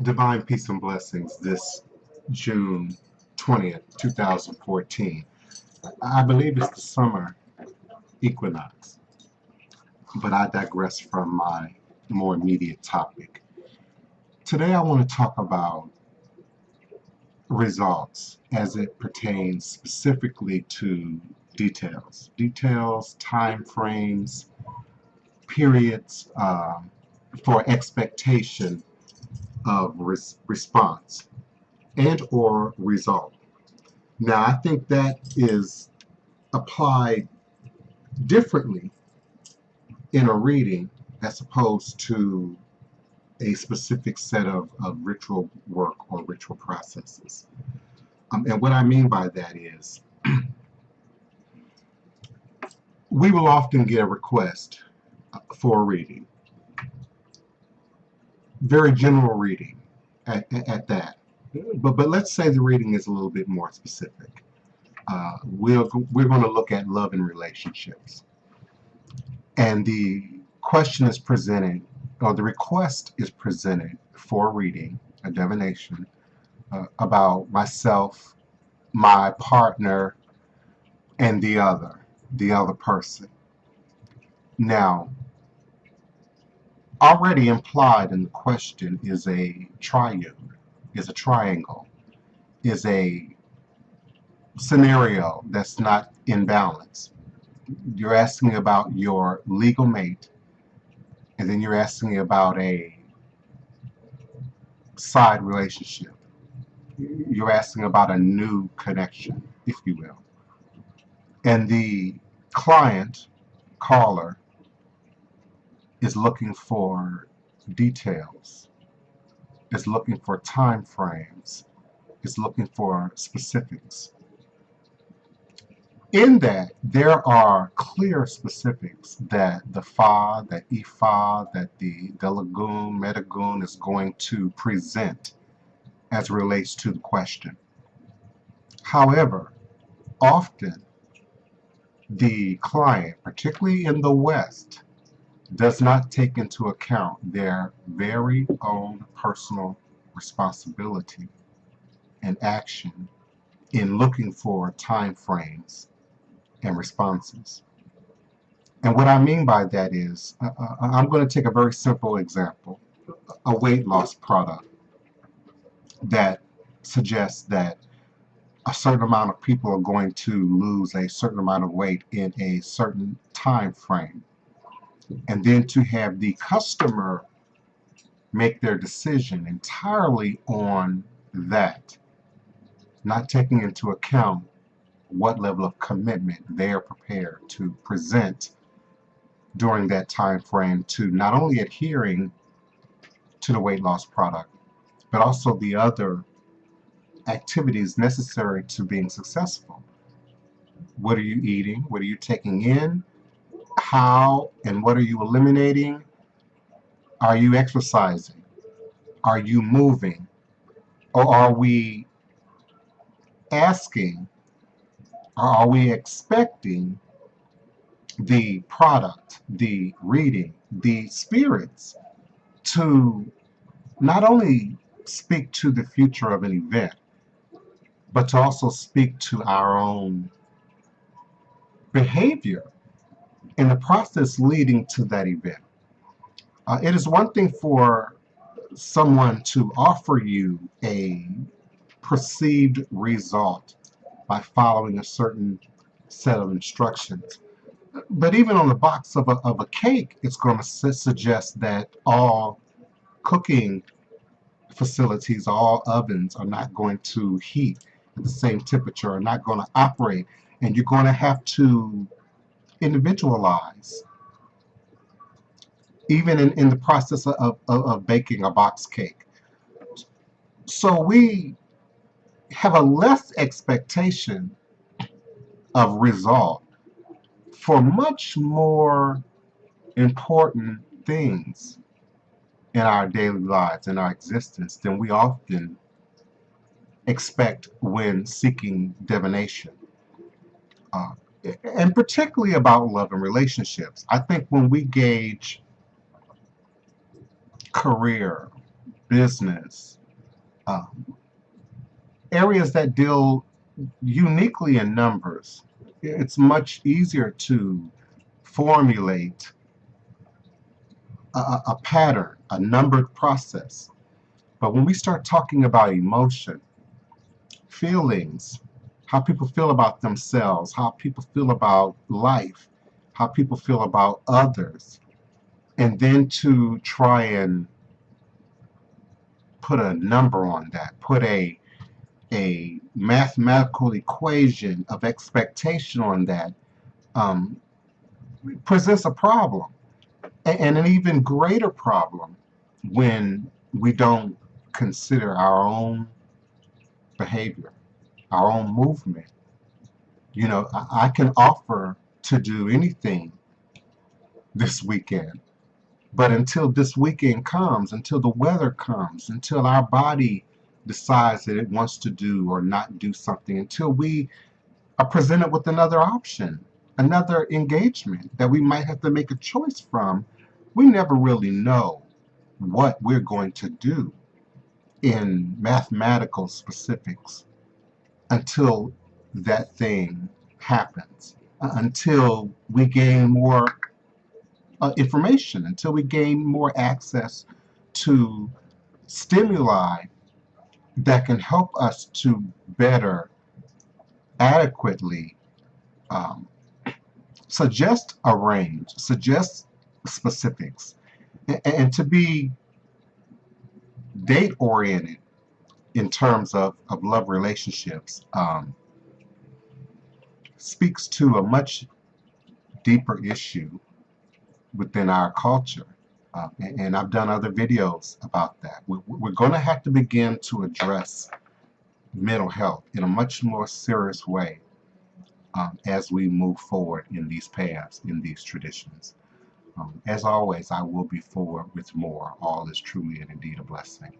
Divine peace and blessings this June 20th, 2014. I believe it's the summer equinox, but I digress from my more immediate topic. Today I want to talk about results as it pertains specifically to details, time frames, periods for expectation of response and or result. Now, I think that is applied differently in a reading as opposed to a specific set of ritual work or ritual processes. And what I mean by that is we will often get a request for a reading, very general reading at that. But let's say the reading is a little bit more specific. We're going to look at love and relationships. And the question is presented, or the request is presented for a reading, a divination, about myself, my partner, and the other person. Now, already implied in the question is a triune, is a triangle, is a scenario that's not in balance. You're asking about your legal mate, and then you're asking about a side relationship. You're asking about a new connection, if you will. And the client, caller, is looking for details, is looking for time frames, is looking for specifics. In that, there are clear specifics that the Fa, that Ifa, that the Lagoon, Metagoon is going to present as it relates to the question. However, often the client, particularly in the West, does not take into account their very own personal responsibility and action in looking for time frames and responses. And what I mean by that is, I'm going to take a very simple example, a weight loss product that suggests that a certain amount of people are going to lose a certain amount of weight in a certain time frame. And then to have the customer make their decision entirely on that, not taking into account what level of commitment they are prepared to present during that time frame to not only adhering to the weight loss product, but also the other activities necessary to being successful. What are you eating? What are you taking in? How and what are you eliminating? Are you exercising? Are you moving? Or are we asking, or are we expecting the product, the reading, the spirits to not only speak to the future of an event, but to also speak to our own behavior in the process leading to that event? It is one thing for someone to offer you a perceived result by following a certain set of instructions. But even on the box of a cake, it's going to suggest that all cooking facilities, all ovens are not going to heat at the same temperature, are not going to operate, and you're going to have to individualize, even in the process of baking a box cake. So we have a less expectation of result for much more important things in our daily lives, in our existence, than we often expect when seeking divination. Uh, and particularly about love and relationships. I think when we gauge career, business, um, areas that deal uniquely in numbers, it's much easier to formulate a pattern, a numbered process. But when we start talking about emotion, feelings, how people feel about themselves, how people feel about life, how people feel about others, and then to try and put a number on that, put a mathematical equation of expectation on that, um, presents a problem, and an even greater problem when we don't consider our own behavior, our own movement. You know, I can offer to do anything this weekend, but until this weekend comes, until the weather comes, until our body decides that it wants to do or not do something, until we are presented with another option, another engagement that we might have to make a choice from, we never really know what we're going to do in mathematical specifics until that thing happens, until we gain more information, until we gain more access to stimuli that can help us to better adequately um, suggest a range, suggest specifics, and to be date oriented in terms of love relationships, speaks to a much deeper issue within our culture. And I've done other videos about that. We're going to have to begin to address mental health in a much more serious way as we move forward in these paths, in these traditions. As always, I will be forward with more. All is truly and indeed a blessing.